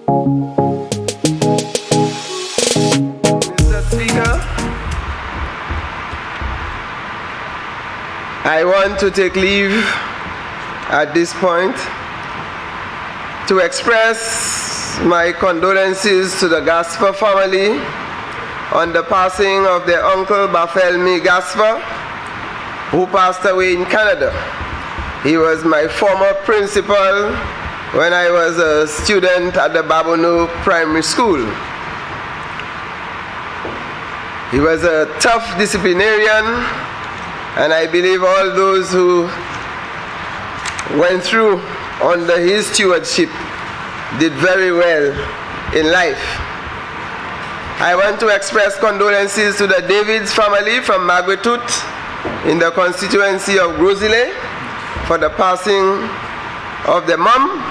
Mr. Speaker, I want to take leave at this point to express my condolences to the Gasper family on the passing of their uncle Barthélemy Gasper, who passed away in Canada. He was my former principal when I was a student at the Babonneau Primary School. He was a tough disciplinarian, and I believe all those who went through under his stewardship did very well in life. I want to express condolences to the Davids family from Marguerite in the constituency of Grosile for the passing of their mom.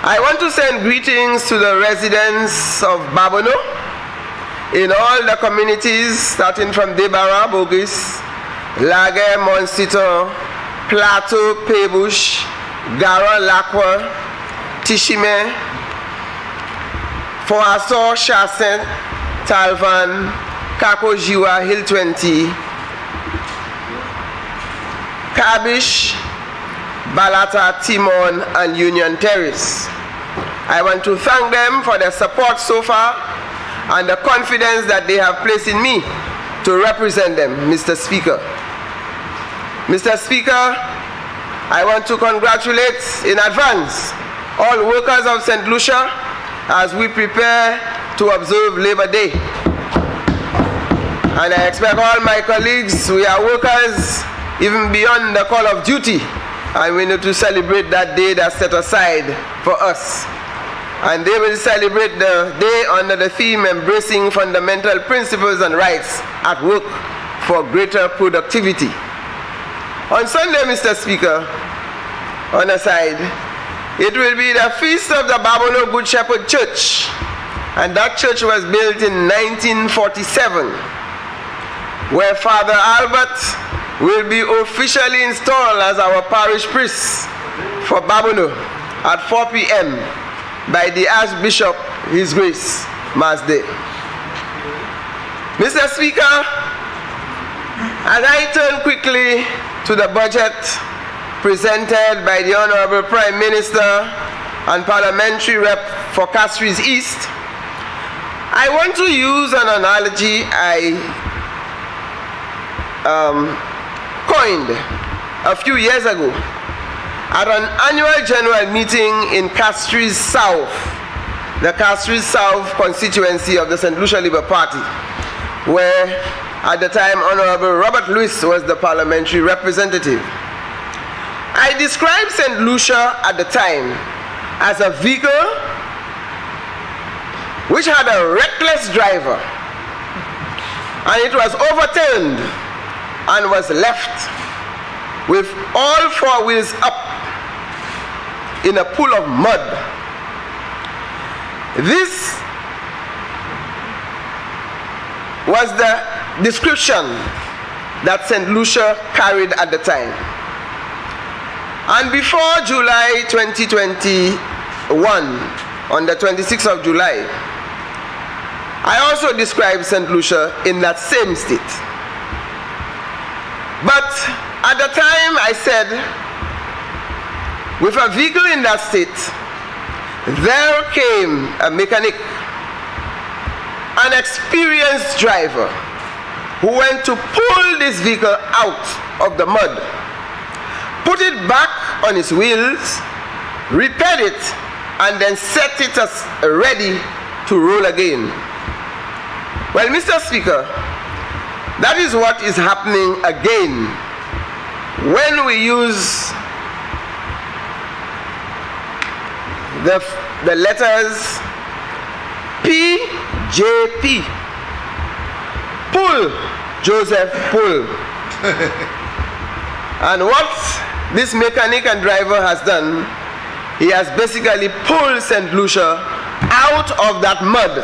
I want to send greetings to the residents of Babonneau in all the communities, starting from Debarra, Bourgis, Laguerre, Montciton, Plateau, Paybush, Gara, Lacroix, Tichimé, Foassor, Chassin, Talvan, Kakojiwa, Hill 20, Kabish, Balata, Timon, and Union Terrace. I want to thank them for their support so far and the confidence that they have placed in me to represent them, Mr. Speaker. Mr. Speaker, I want to congratulate in advance all workers of St. Lucia as we prepare to observe Labor Day. And I expect all my colleagues, we are workers even beyond the call of duty, and we need to celebrate that day that's set aside for us. And they will celebrate the day under the theme embracing fundamental principles and rights at work for greater productivity. On Sunday, Mr. Speaker, on a side, it will be the feast of the Babonneau Good Shepherd Church, and that church was built in 1947, where Father Albert will be officially installed as our parish priest for Babonneau at 4 p.m. by the Archbishop, His Grace, Mass Day. Mr. Speaker, as I turn quickly to the budget presented by the Honorable Prime Minister and Parliamentary Rep for Castries East, I want to use an analogy I coined a few years ago at an annual general meeting in Castries South, the Castries South constituency of the St. Lucia Labour Party, where at the time Honorable Robert Lewis was the parliamentary representative. I described St. Lucia at the time as a vehicle which had a reckless driver, and it was overturned and was left with all four wheels up in a pool of mud. This was the description that St. Lucia carried at the time. And before July 2021, on the 26th of July, I also described St. Lucia in that same state. But at the time I said, with a vehicle in that state, there came a mechanic, an experienced driver, who went to pull this vehicle out of the mud, put it back on its wheels, repaired it, and then set it as ready to roll again. Well, Mr. Speaker, that is what is happening again when we use the letters PJP. Pull, Joseph, pull. And what this mechanic and driver has done, he has basically pulled St. Lucia out of that mud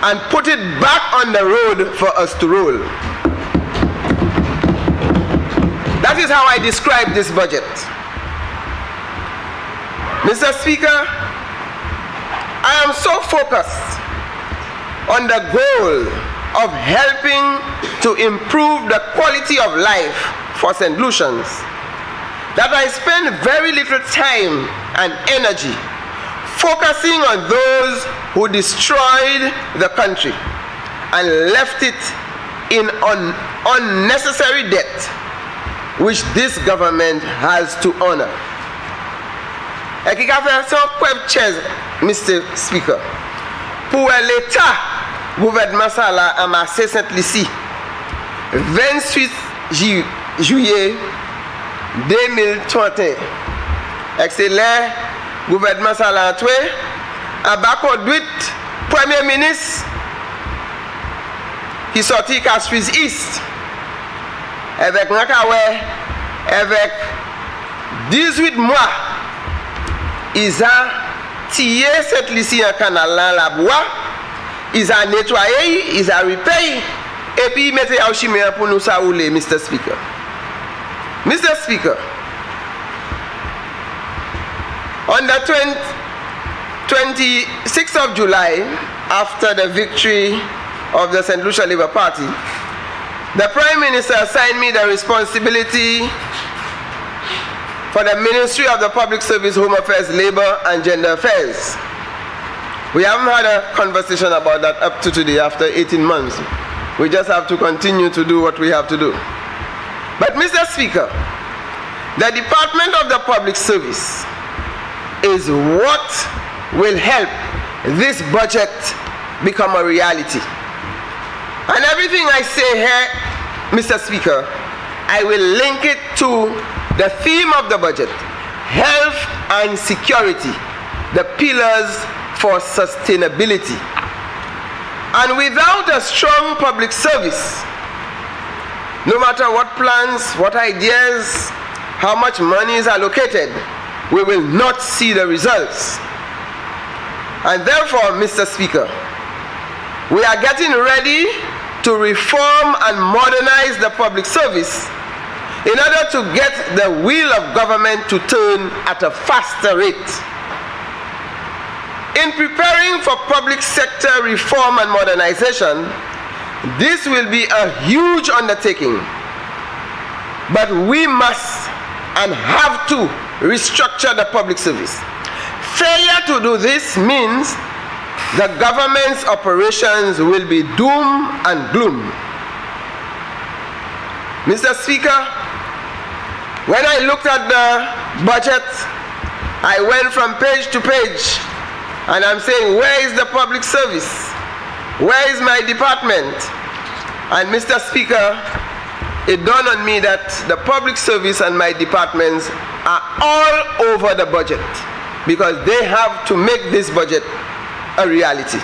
and put it back on the road for us to roll. That is how I describe this budget. Mr. Speaker, I am so focused on the goal of helping to improve the quality of life for St. Lucians that I spend very little time and energy focusing on those who destroyed the country and left it in unnecessary debt, which this government has to honor. Mr. Speaker, pour l'État gouvernement ça là amassé Saint-Lucie 28 juillet 2031. Excellent gouvernement ça là entré à bas conduite premier ministre qui sorti Castries East avec Nakawe avec 18 mois ils ont tiré cette lycée en canal là la bois, ils ont nettoyé, ils ont repayé et puis ils mettaient au chimère pour nous ça rouler, Mr. Speaker. Mr. Speaker, on the 26th of July, after the victory of the St. Lucia Labour Party, the Prime Minister assigned me the responsibility for the Ministry of the Public Service, Home Affairs, Labor and Gender Affairs. We haven't had a conversation about that up to today after 18 months. We just have to continue to do what we have to do. But Mr. Speaker, the Department of the Public Service is what will help this budget become a reality. And everything I say here, Mr. Speaker, I will link it to the theme of the budget, health and security, the pillars for sustainability. And without a strong public service, no matter what plans, what ideas, how much money is allocated, we will not see the results. And therefore, Mr. Speaker, we are getting ready to reform and modernize the public service in order to get the wheel of government to turn at a faster rate. In preparing for public sector reform and modernization, this will be a huge undertaking, but we must and have to restructure the public service. Failure to do this means the government's operations will be doom and gloom. Mr. Speaker, when I looked at the budget, I went from page to page, and I'm saying, where is the public service? Where is my department? And Mr. Speaker, it dawned on me that the public service and my departments are all over the budget because they have to make this budget a reality.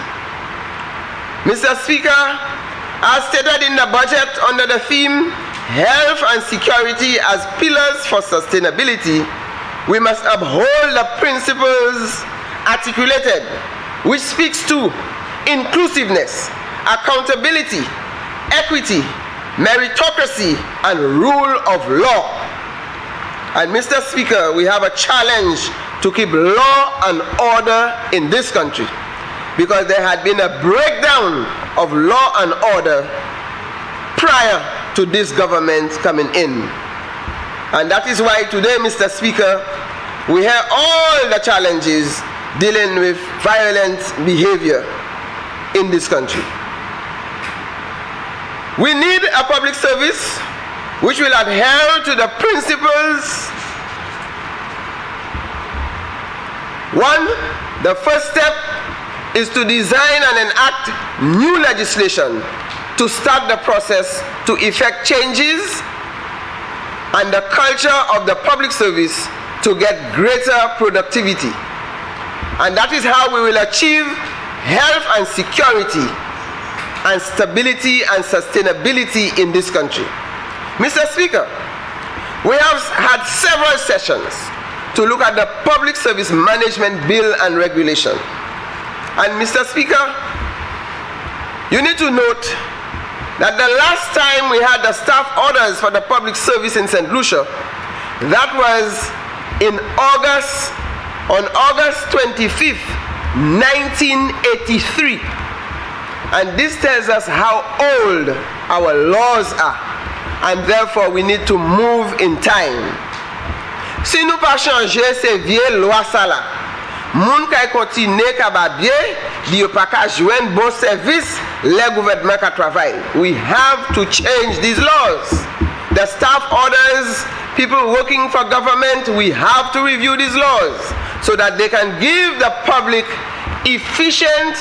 Mr. Speaker, as stated in the budget under the theme Health and Security as Pillars for Sustainability, we must uphold the principles articulated which speaks to inclusiveness, accountability, equity, meritocracy, and rule of law. And Mr. Speaker, we have a challenge to keep law and order in this country because there had been a breakdown of law and order prior to this government coming in. And that is why today, Mr. Speaker, we have all the challenges dealing with violent behavior in this country. We need a public service which will adhere to the principles. One, the first step is to design and enact new legislation to start the process to effect changes and the culture of the public service to get greater productivity. And that is how we will achieve health and security and stability and sustainability in this country. Mr. Speaker, we have had several sessions to look at the Public Service Management Bill and Regulation. And Mr. Speaker, you need to note that the last time we had the staff orders for the public service in St. Lucia, that was in August on August 25th, 1983. And this tells us how old our laws are, and therefore we need to move in time. Si nous pas changer ces vieilles lois ça là, moun kay continue ka ba bien, di yo pa ka joindre bon service, le gouvernement ka travail. We have to change these laws. The staff orders, people working for government, we have to review these laws so that they can give the public efficient,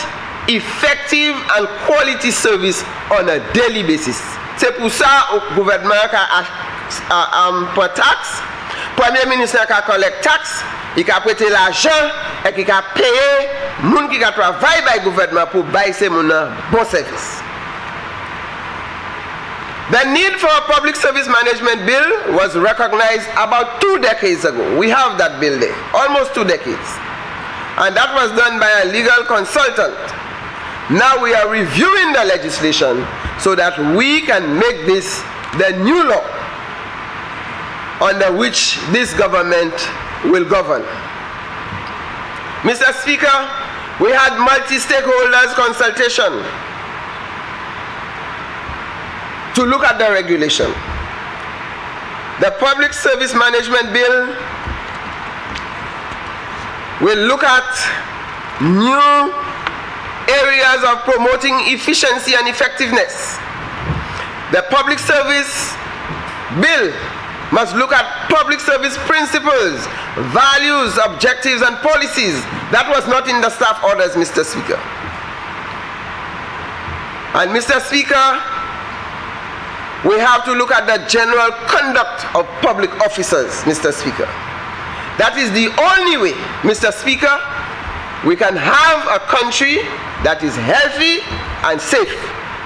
effective and quality service on a daily basis. C'est pour ça au gouvernement ka pour taxe, premier ministre ka collecte taxe, il a prêté l'argent et qui a payé moun qui a travaillé par le gouvernement pour bailler ces moun bon service. The need for a public service management bill was recognized about 2 decades ago. We have that bill there, almost 2 decades. And that was done by a legal consultant. Now we are reviewing the legislation so that we can make this the new law under which this government will govern. Mr. Speaker, we had multi-stakeholders consultation to look at the regulation. The Public Service Management Bill will look at new areas of promoting efficiency and effectiveness. The Public Service Bill must look at public service principles, values, objectives, and policies. That was not in the staff orders, Mr. Speaker. And Mr. Speaker, we have to look at the general conduct of public officers, Mr. Speaker. That is the only way, Mr. Speaker, we can have a country that is healthy and safe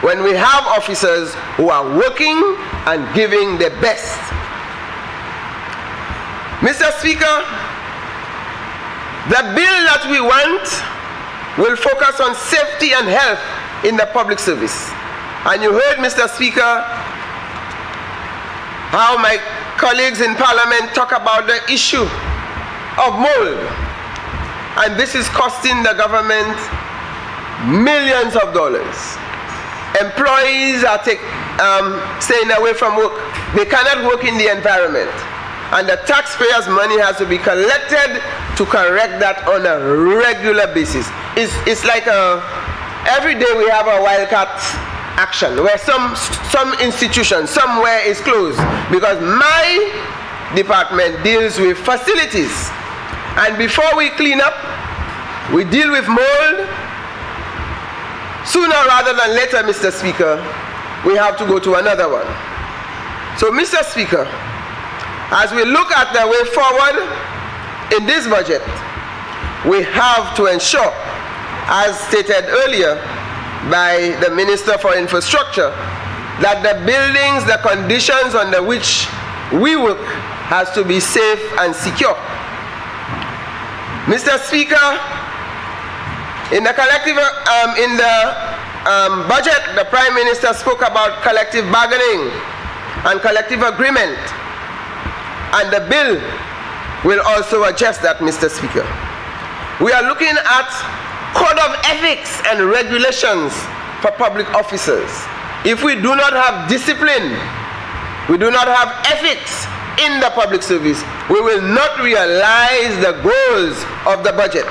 when we have officers who are working and giving their best. Mr. Speaker, the bill that we want will focus on safety and health in the public service. And you heard, Mr. Speaker, how my colleagues in Parliament talk about the issue of mold. And this is costing the government millions of dollars. Employees are staying away from work. They cannot work in the environment. And the taxpayers' money has to be collected to correct that on a regular basis. It's like every day we have a wildcat action where some institution somewhere is closed because my department deals with facilities. And before we clean up, we deal with mold. Sooner rather than later, Mr. Speaker, we have to go to another one. So, Mr. Speaker, as we look at the way forward in this budget, we have to ensure, as stated earlier by the Minister for Infrastructure, that the buildings, the conditions under which we work has to be safe and secure. Mr. Speaker, in the budget, the Prime Minister spoke about collective bargaining and collective agreement. And the bill will also address that, Mr. Speaker. We are looking at code of ethics and regulations for public officers. If we do not have discipline, we do not have ethics in the public service, we will not realize the goals of the budget.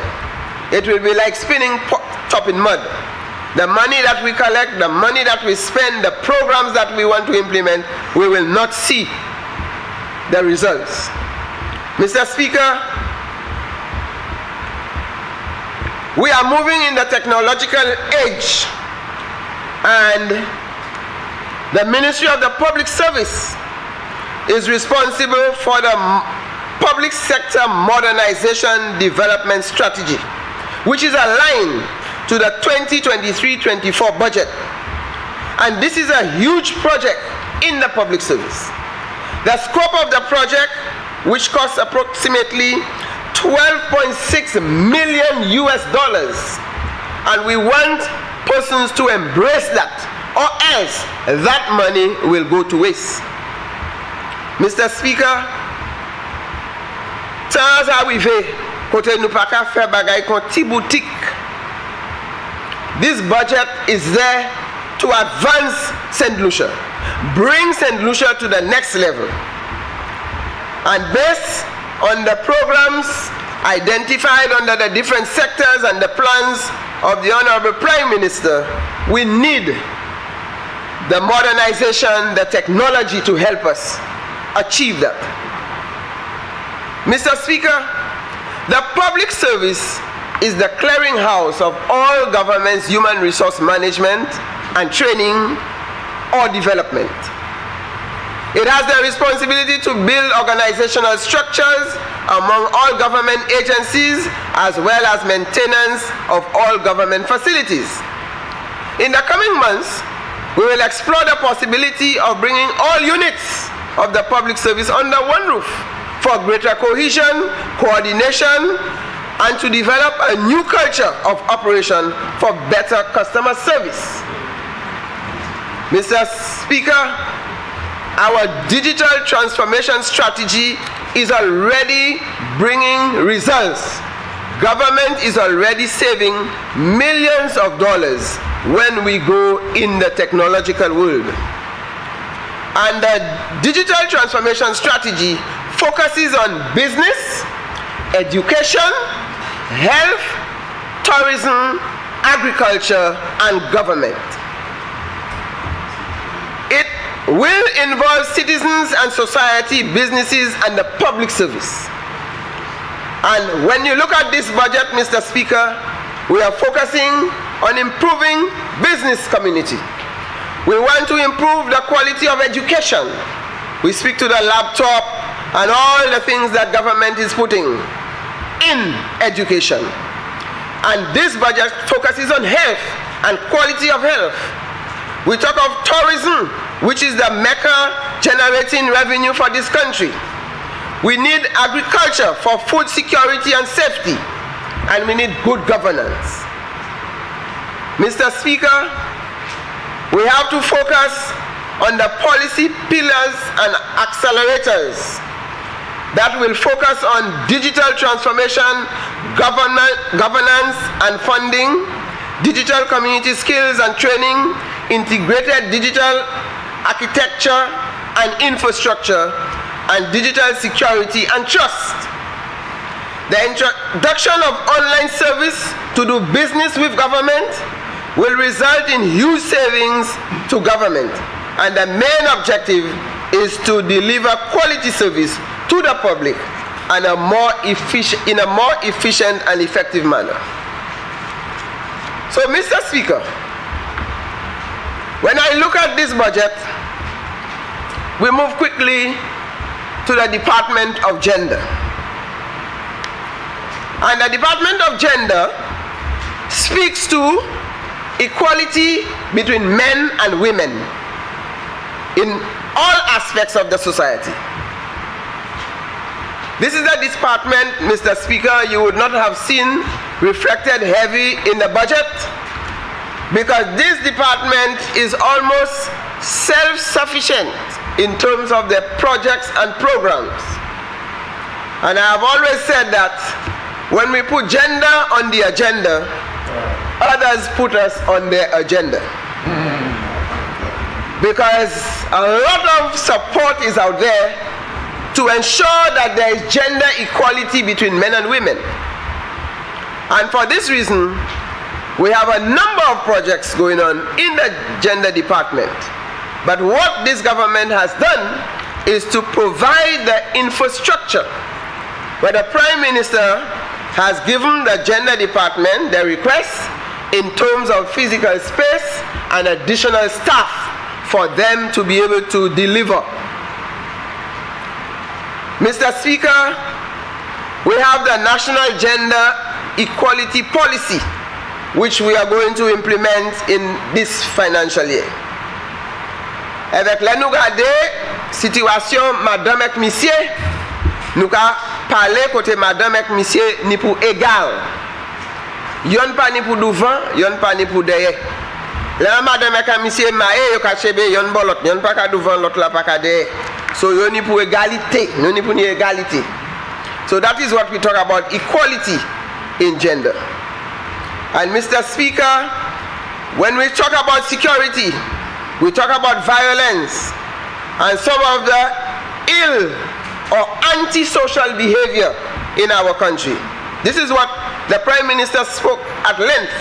It will be like spinning top in mud. The money that we collect, the money that we spend, the programs that we want to implement, we will not see the results. Mr. Speaker, we are moving in the technological age, and the Ministry of the Public Service is responsible for the public sector modernization development strategy, which is aligned to the 2023-24 budget. And this is a huge project in the public service. The scope of the project, which costs approximately $12.6 million US, and we want persons to embrace that, or else that money will go to waste. Mr. Speaker, sans arriver Kote nou pa ka fè bagay kon ti boutique. This budget is there to advance St. Lucia, bring St. Lucia to the next level. And based on the programs identified under the different sectors and the plans of the Honorable Prime Minister, we need the modernization, the technology to help us achieve that. Mr. Speaker, the public service is the clearinghouse of all government's human resource management and training or development. It has the responsibility to build organizational structures among all government agencies as well as maintenance of all government facilities. In the coming months, we will explore the possibility of bringing all units of the public service under one roof for greater cohesion, coordination, and to develop a new culture of operation for better customer service. Mr. Speaker, our digital transformation strategy is already bringing results. Government is already saving millions of dollars when we go in the technological world. And the digital transformation strategy focuses on business, education, health, tourism, agriculture, and government. It will involve citizens and society, businesses, and the public service. And when you look at this budget, Mr. Speaker, we are focusing on improving business community. We want to improve the quality of education. We speak to the laptop and all the things that government is putting in education. And this budget focuses on health and quality of health. We talk of tourism, which is the mecca generating revenue for this country. We need agriculture for food security and safety, and we need good governance. Mr. Speaker, we have to focus on the policy pillars and accelerators that will focus on digital transformation, governance and funding, digital community skills and training, integrated digital architecture and infrastructure, and digital security and trust. The introduction of online service to do business with government will result in huge savings to government, and the main objective is to deliver quality service to the public in a more efficient and effective manner. So, Mr. Speaker, when I look at this budget, we move quickly to the Department of Gender. And the Department of Gender speaks to equality between men and women in all aspects of the society. This is the department, Mr. Speaker, you would not have seen reflected heavy in the budget, because this department is almost self-sufficient in terms of their projects and programs. And I have always said that when we put gender on the agenda, others put us on their agenda. Because a lot of support is out there to ensure that there is gender equality between men and women. And for this reason, we have a number of projects going on in the gender department. But what this government has done is to provide the infrastructure, where the Prime Minister has given the gender department the request in terms of physical space and additional staff for them to be able to deliver. Mr. Speaker, we have the National Gender Equality Policy, which we are going to implement in this financial year. Avec la nous garder situation madame et monsieur, nous ka parler côté madame et monsieur ni pour égal. Yon pas ni pour devant, yon pas ni pour derrière. Là madame et monsieur maé yo ka chebe yon bolot, yon pas ka devant l'autre là pas ka derrière. So yon ni pour égalité, non ni pour ni égalité. So that is what we talk about, equality in gender. And Mr. Speaker, when we talk about security, we talk about violence and some of the ill or antisocial behavior in our country. This is what the Prime Minister spoke at length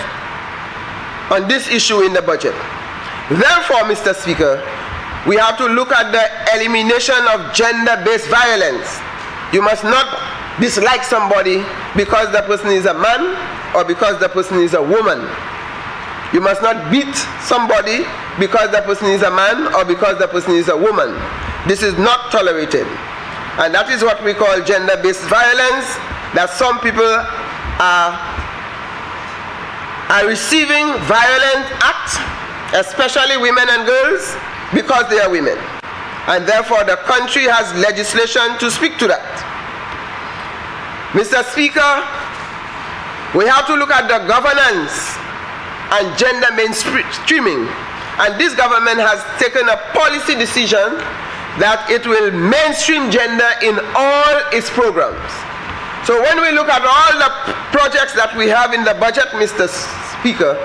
on this issue in the budget. Therefore, Mr. Speaker, we have to look at the elimination of gender-based violence. You must not dislike somebody because the person is a man or because the person is a woman. You must not beat somebody because the person is a man or because the person is a woman. This is not tolerated. And that is what we call gender-based violence, that some people are receiving violent acts, especially women and girls, because they are women. And therefore the country has legislation to speak to that. Mr. Speaker, we have to look at the governance and gender mainstreaming. And this government has taken a policy decision that it will mainstream gender in all its programs. So when we look at all the projects that we have in the budget, Mr. Speaker,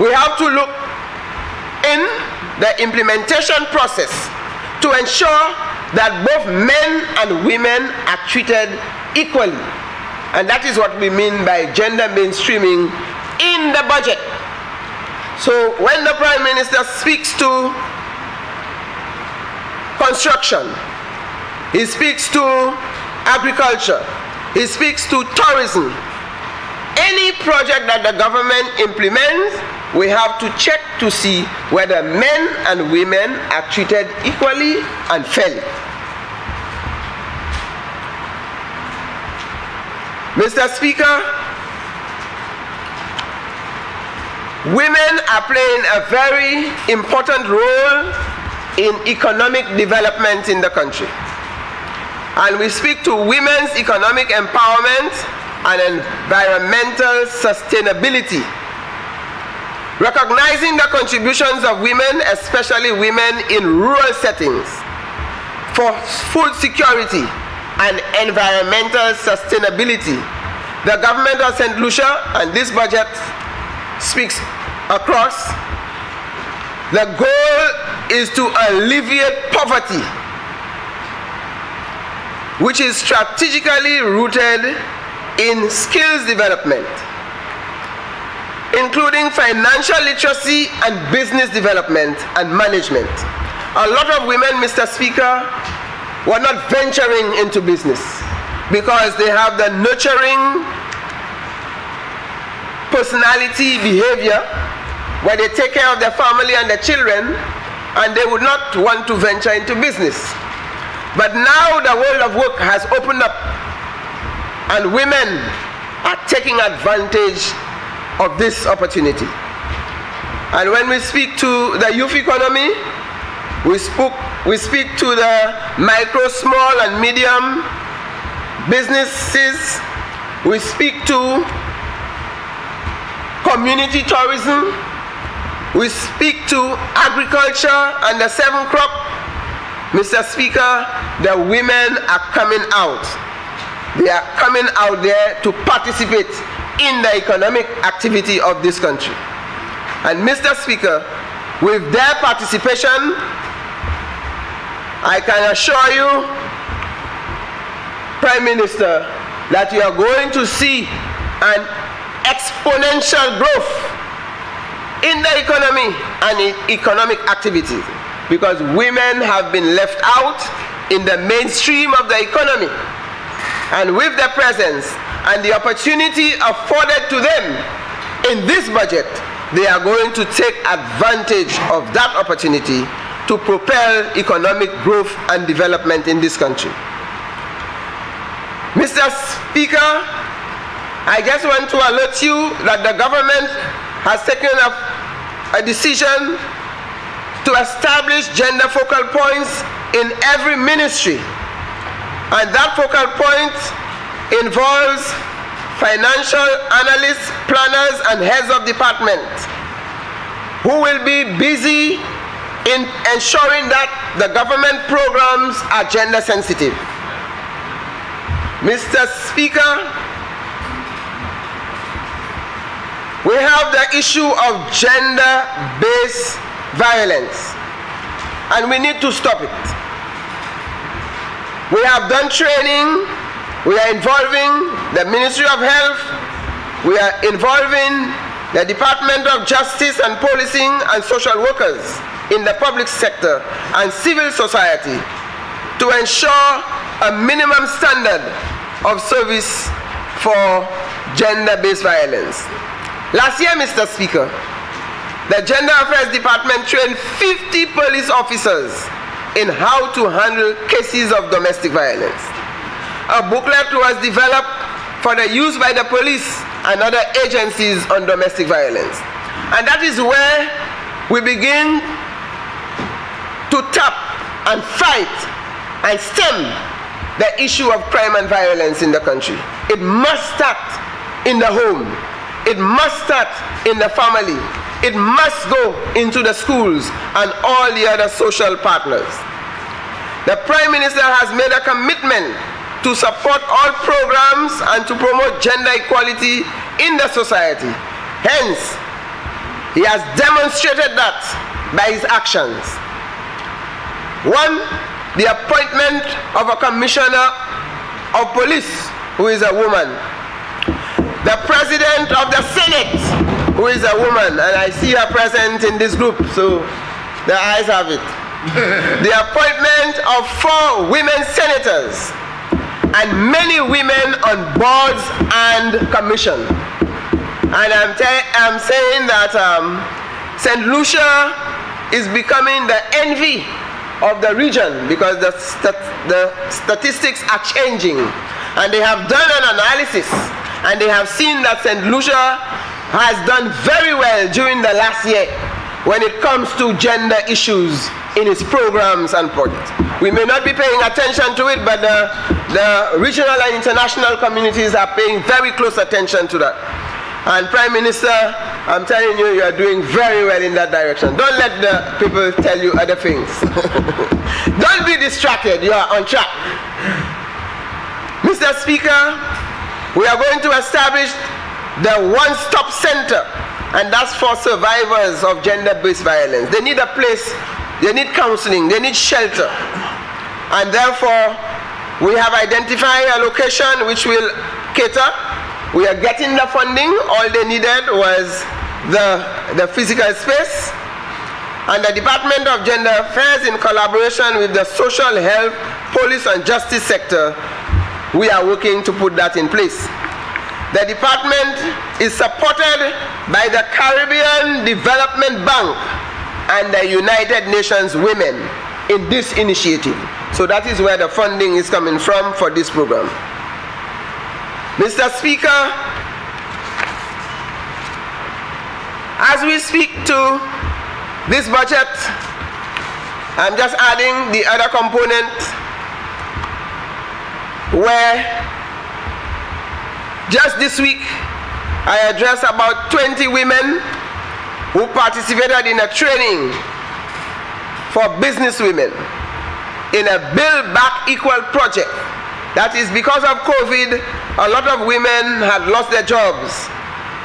we have to look in the implementation process to ensure that both men and women are treated equally. And that is what we mean by gender mainstreaming in the budget. So when the Prime Minister speaks to construction, he speaks to agriculture, he speaks to tourism, any project that the government implements, we have to check to see whether men and women are treated equally and fairly. Mr. Speaker, women are playing a very important role in economic development in the country. And we speak to women's economic empowerment and environmental sustainability, recognizing the contributions of women, especially women in rural settings, for food security and environmental sustainability. The government of St. Lucia, and this budget speaks across, the goal is to alleviate poverty, which is strategically rooted in skills development, including financial literacy and business development and management. A lot of women, Mr. Speaker, were not venturing into business because they have the nurturing personality behavior where they take care of their family and their children, and they would not want to venture into business. But now the world of work has opened up and women are taking advantage of this opportunity. And when we speak to the youth economy, we speak to the micro, small and medium businesses, we speak to community tourism, we speak to agriculture and the 7 crop. Mr. Speaker, the women are coming out. They are coming out there to participate in the economic activity of this country. And Mr. Speaker, with their participation, I can assure you, Prime Minister, that you are going to see an exponential growth in the economy and in economic activities, because women have been left out in the mainstream of the economy. And with the presence and the opportunity afforded to them in this budget, they are going to take advantage of that opportunity to propel economic growth and development in this country. Mr. Speaker, I just want to alert you that the government has taken a decision to establish gender focal points in every ministry. And that focal point involves financial analysts, planners, and heads of departments who will be busy in ensuring that the government programs are gender sensitive. Mr. Speaker, we have the issue of gender-based violence, and we need to stop it. We have done training, we are involving the Ministry of Health, we are involving the Department of Justice and Policing and social workers in the public sector and civil society to ensure a minimum standard of service for gender-based violence. Last year, Mr. Speaker, the Gender Affairs Department trained 50 police officers in how to handle cases of domestic violence. A booklet was developed for the use by the police and other agencies on domestic violence. And that is where we begin to tap and fight and stem the issue of crime and violence in the country. It must start in the home. It must start in the family. It must go into the schools and all the other social partners. The Prime Minister has made a commitment to support all programs and to promote gender equality in the society. Hence, he has demonstrated that by his actions. One, the appointment of a commissioner of police who is a woman. The president of the Senate who is a woman, and I see her present in this group, so the eyes have it. The appointment of 4 women senators and many women on boards and commission. And I'm saying that St. Lucia is becoming the envy of the region because the statistics are changing, and they have done an analysis and they have seen that St. Lucia has done very well during the last year when it comes to gender issues in its programs and projects. We may not be paying attention to it, but the regional and international communities are paying very close attention to that. And Prime Minister, I'm telling you, you are doing very well in that direction. Don't let the people tell you other things. Don't be distracted, you are on track. Mr. Speaker, we are going to establish the one-stop center, and that's for survivors of gender-based violence. They need a place, they need counseling, they need shelter. And therefore, we have identified a location which will cater. We are getting the funding. All they needed was the physical space. And the Department of Gender Affairs, in collaboration with the social health, police and justice sector, we are working to put that in place. The department is supported by the Caribbean Development Bank and the United Nations Women in this initiative. So that is where the funding is coming from for this program. Mr. Speaker, as we speak to this budget, I'm just adding the other component where just this week I addressed about 20 women who participated in a training for business women in a Build Back Equal project. That is because of COVID, a lot of women had lost their jobs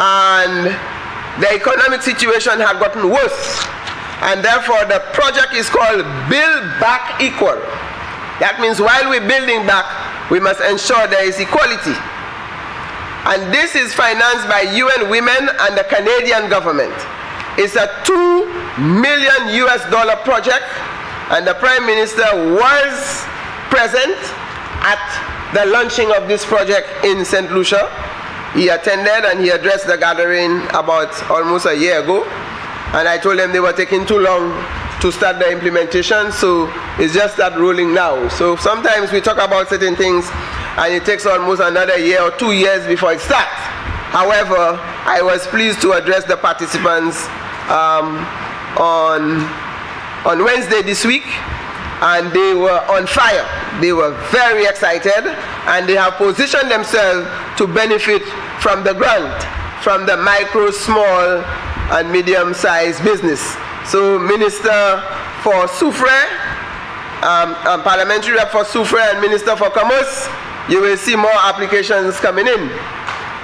and the economic situation had gotten worse. And therefore the project is called Build Back Equal. That means while we're building back, we must ensure there is equality. And this is financed by UN Women and the Canadian government. It's a $2 million project, and the Prime Minister was present at the launching of this project in St. Lucia. He attended and he addressed the gathering about almost a year ago. And I told them they were taking too long to start the implementation, so it's just that rolling now. So sometimes we talk about certain things and it takes almost another year or 2 years before it starts. However, I was pleased to address the participants on Wednesday this week, and they were on fire. They were very excited, and they have positioned themselves to benefit from the grant from the micro, small and medium-sized business. So Minister for Soufre, Parliamentary Rep for Soufre and Minister for Commerce you will see more applications coming in.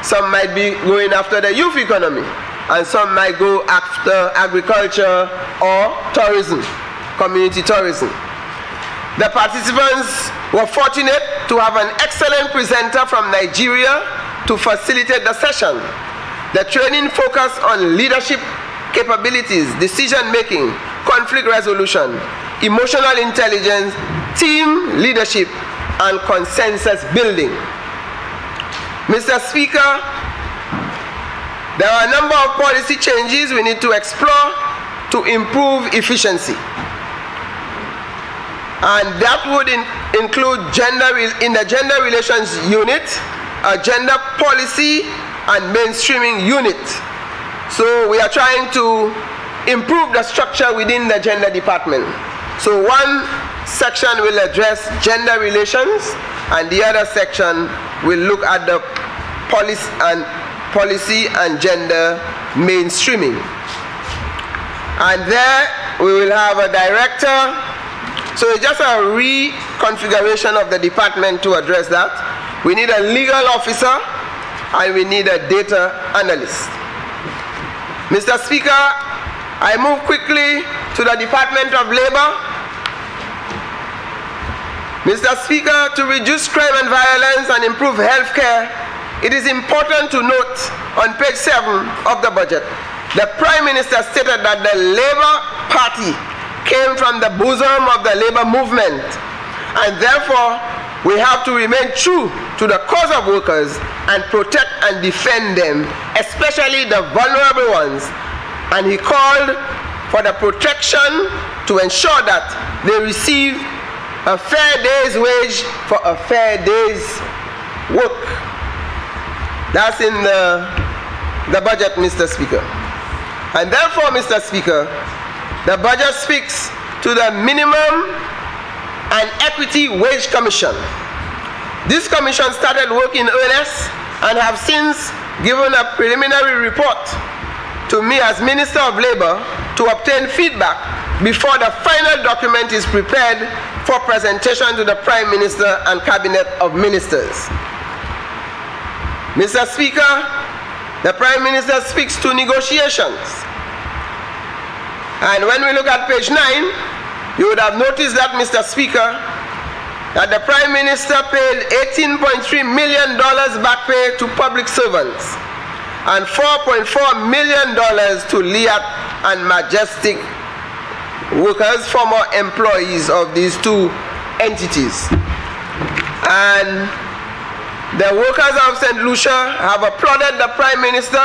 Some might be going after the youth economy, and some might go after agriculture or tourism, community tourism. The participants were fortunate to have an excellent presenter from Nigeria to facilitate the session. The training focused on leadership capabilities, decision-making, conflict resolution, emotional intelligence, team leadership, and consensus building. Mr. Speaker, there are a number of policy changes we need to explore to improve efficiency. And that would include in the Gender Relations Unit, a gender policy and mainstreaming unit. So we are trying to improve the structure within the gender department. So one section will address gender relations, and the other section will look at the policy and gender mainstreaming. And there we will have a director. So it's just a reconfiguration of the department to address that. We need a legal officer and we need a data analyst. Mr. Speaker, I move quickly to the Department of Labor. Mr. Speaker, to reduce crime and violence and improve health care, it is important to note on page 7 of the budget, the Prime Minister stated that the Labour Party came from the bosom of the labor movement, and therefore we have to remain true to the cause of workers and protect and defend them, especially the vulnerable ones. And he called for the protection to ensure that they receive a fair day's wage for a fair day's work. That's in the budget, Mr. Speaker. And therefore, Mr. Speaker, the budget speaks to the Minimum and Equity Wage Commission. This commission started work in earnest and have since given a preliminary report to me as Minister of Labor to obtain feedback before the final document is prepared for presentation to the Prime Minister and Cabinet of Ministers. Mr. Speaker, the Prime Minister speaks to negotiations. And when we look at page 9, you would have noticed that, Mr. Speaker, that the Prime Minister paid $18.3 million back pay to public servants and $4.4 million to Liat and Majestic workers, former employees of these two entities. And the workers of St. Lucia have applauded the Prime Minister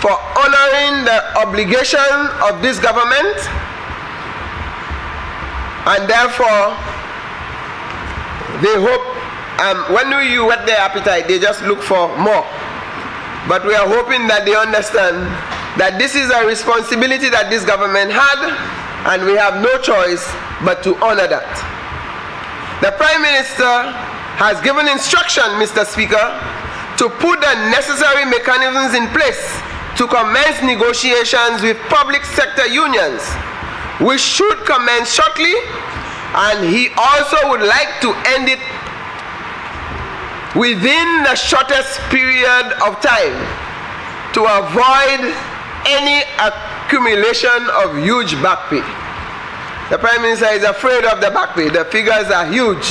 for honoring the obligation of this government, and therefore they hope, when you whet their appetite, they just look for more. But we are hoping that they understand that this is a responsibility that this government had, and we have no choice but to honor that. The Prime Minister has given instruction, Mr. Speaker, to put the necessary mechanisms in place to commence negotiations with public sector unions, which should commence shortly, and he also would like to end it within the shortest period of time to avoid any accumulation of huge back pay. The Prime Minister is afraid of the back pay. The figures are huge.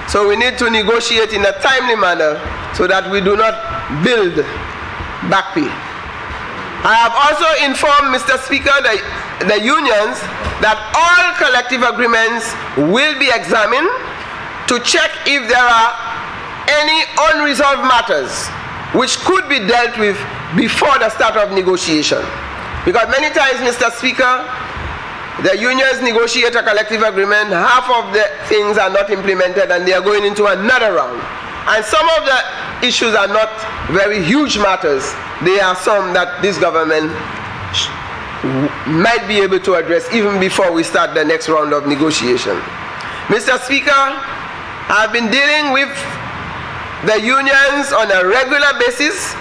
So we need to negotiate in a timely manner so that we do not build back pay. I have also informed, Mr. Speaker, the unions that all collective agreements will be examined to check if there are any unresolved matters which could be dealt with before the start of negotiation. Because many times, Mr. Speaker, the unions negotiate a collective agreement, half of the things are not implemented and they are going into another round. And some of the issues are not very huge matters. There are some that this government might be able to address even before we start the next round of negotiation. Mr. Speaker, I've been dealing with the unions on a regular basis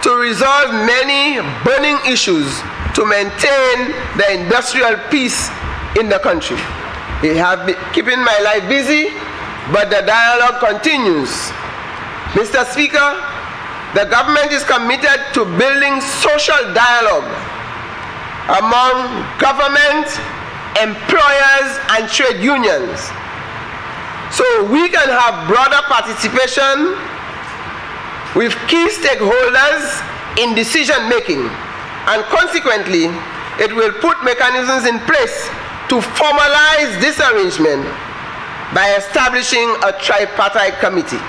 to resolve many burning issues to maintain the industrial peace in the country. They have been keeping my life busy, but the dialogue continues. Mr. Speaker, the government is committed to building social dialogue among government, employers, and trade unions, so we can have broader participation with key stakeholders in decision making, and consequently, it will put mechanisms in place to formalize this arrangement by establishing a tripartite committee.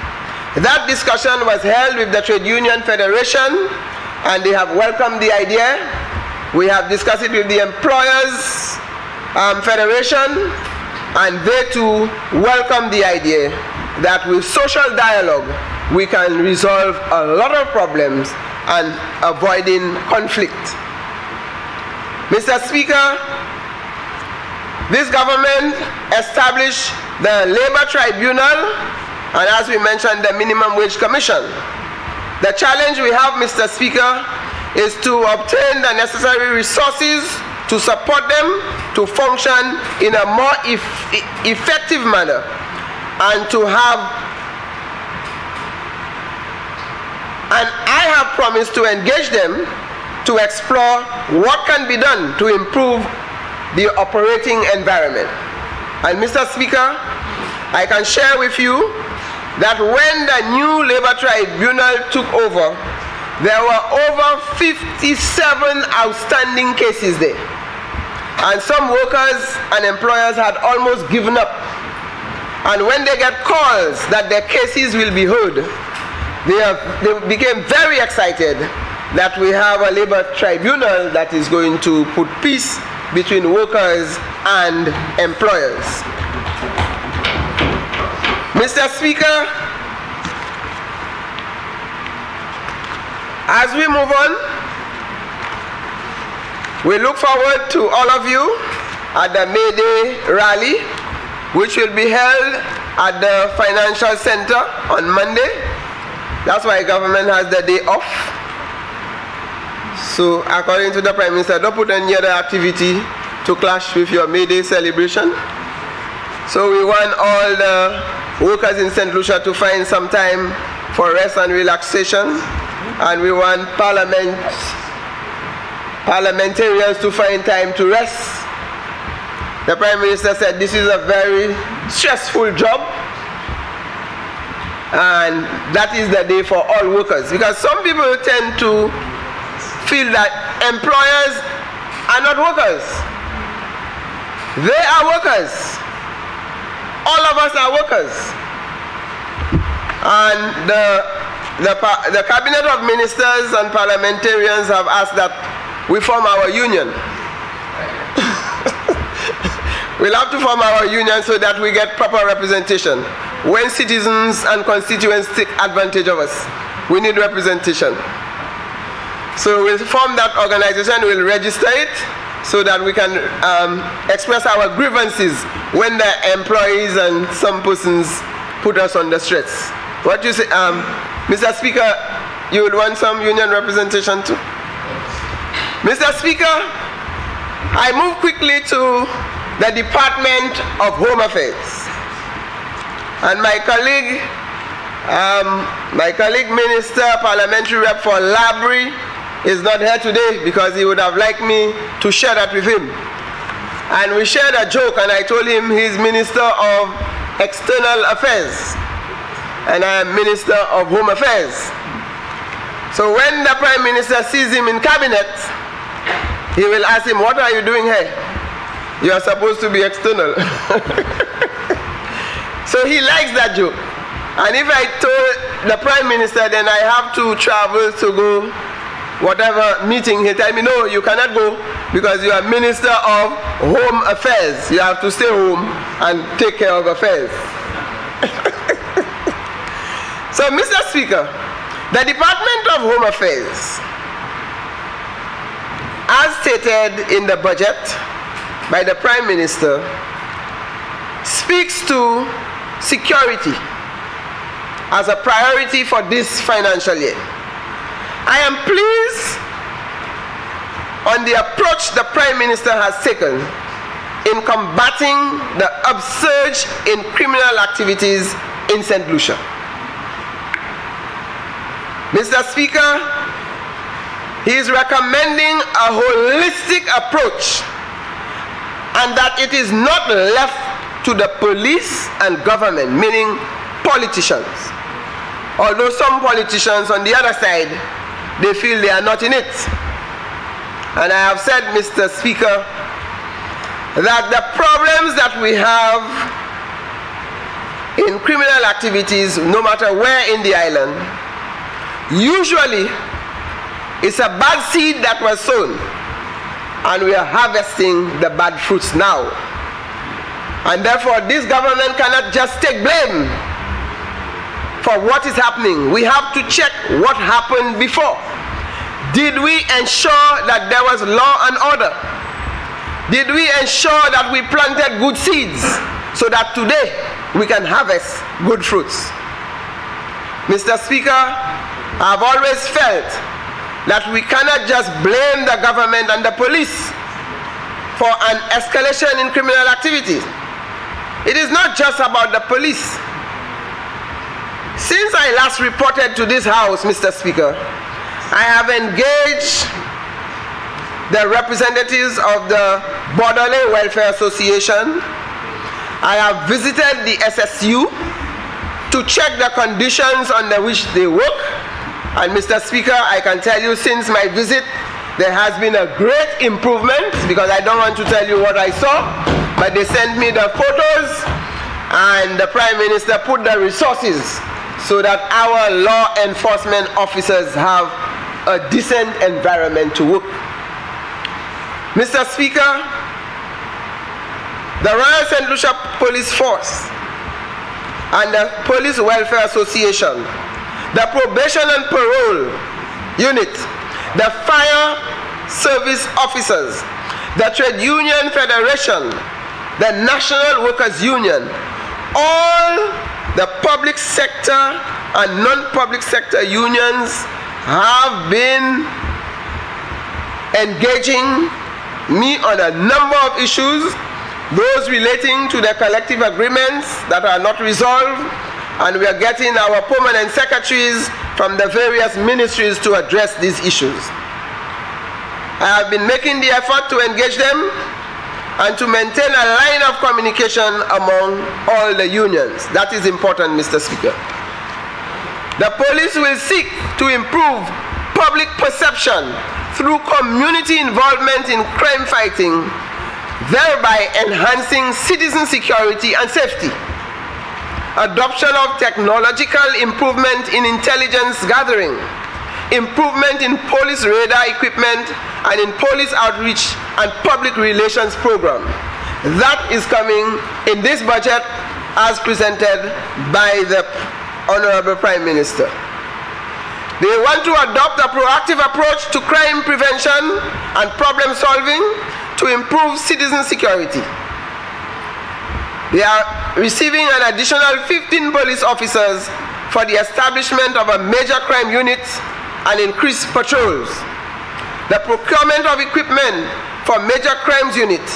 That discussion was held with the Trade Union Federation, and they have welcomed the idea. We have discussed it with the Employers Federation, and they too welcome the idea that with social dialogue we can resolve a lot of problems and avoiding conflict. Mr. Speaker, this government established the Labor Tribunal, and as we mentioned, the Minimum Wage Commission. The challenge we have, Mr. Speaker, is to obtain the necessary resources to support them to function in a more effective manner, and I have promised to engage them to explore what can be done to improve the operating environment. And Mr. Speaker, I can share with you that when the new Labor Tribunal took over, there were over 57 outstanding cases there. And some workers and employers had almost given up. And when they get calls that their cases will be heard, they became very excited that we have a Labor Tribunal that is going to put peace between workers and employers. Mr. Speaker, as we move on, we look forward to all of you at the May Day rally, which will be held at the Financial Center on Monday. That's why government has the day off. So according to the Prime Minister, don't put any other activity to clash with your May Day celebration. So we want all the workers in St. Lucia to find some time for rest and relaxation, and we want parliamentarians to find time to rest. The Prime Minister said this is a very stressful job, and that is the day for all workers, because some people tend to feel that employers are not workers. They are workers. All of us are workers. And the Cabinet of Ministers and parliamentarians have asked that we form our union. We'll have to form our union so that we get proper representation. When citizens and constituents take advantage of us, we need representation. So we'll form that organization, we'll register it, so that we can express our grievances when the employees and some persons put us on the streets. What do you say, Mr. Speaker, you would want some union representation too? Mr. Speaker, I move quickly to the Department of Home Affairs. And my colleague Minister, Parliamentary Rep for Library, is not here today because he would have liked me to share that with him. And we shared a joke, and I told him he's Minister of External Affairs and I am Minister of Home Affairs. So when the Prime Minister sees him in cabinet, he will ask him, what are you doing here? You are supposed to be external. So he likes that joke. And if I told the Prime Minister, then I have to travel to go whatever meeting, he tell me, no, you cannot go because you are Minister of Home Affairs. You have to stay home and take care of affairs. So, Mr. Speaker, the Department of Home Affairs, as stated in the budget by the Prime Minister, speaks to security as a priority for this financial year. I am pleased on the approach the Prime Minister has taken in combating the upsurge in criminal activities in St. Lucia. Mr. Speaker, he is recommending a holistic approach, and that it is not left to the police and government, meaning politicians. Although some politicians on the other side, they feel they are not in it. And I have said, Mr. Speaker, that the problems that we have in criminal activities, no matter where in the island, usually it's a bad seed that was sown, and we are harvesting the bad fruits now. And therefore, this government cannot just take blame for what is happening. We have to check what happened before. Did we ensure that there was law and order? Did we ensure that we planted good seeds so that today we can harvest good fruits? Mr. Speaker, I've always felt that we cannot just blame the government and the police for an escalation in criminal activity. It is not just about the police. Since I last reported to this House, Mr. Speaker, I have engaged the representatives of the Borderland Welfare Association. I have visited the SSU to check the conditions under which they work. And Mr. Speaker, I can tell you since my visit, there has been a great improvement, because I don't want to tell you what I saw, but they sent me the photos, and the Prime Minister put the resources so that our law enforcement officers have a decent environment to work. Mr. Speaker, the Royal St. Lucia Police Force and the Police Welfare Association, the Probation and Parole Unit, the Fire Service Officers, the Trade Union Federation, the National Workers Union, all the public sector and non-public sector unions have been engaging me on a number of issues, those relating to the collective agreements that are not resolved, and we are getting our permanent secretaries from the various ministries to address these issues. I have been making the effort to engage them and to maintain a line of communication among all the unions. That is important, Mr. Speaker. The police will seek to improve public perception through community involvement in crime fighting, thereby enhancing citizen security and safety. Adoption of technological improvement in intelligence gathering, improvement in police radar equipment, and in police outreach and public relations program. That is coming in this budget as presented by the Honorable Prime Minister. They want to adopt a proactive approach to crime prevention and problem solving to improve citizen security. They are receiving an additional 15 police officers for the establishment of a major crime unit and increased patrols. The procurement of equipment for major crimes unit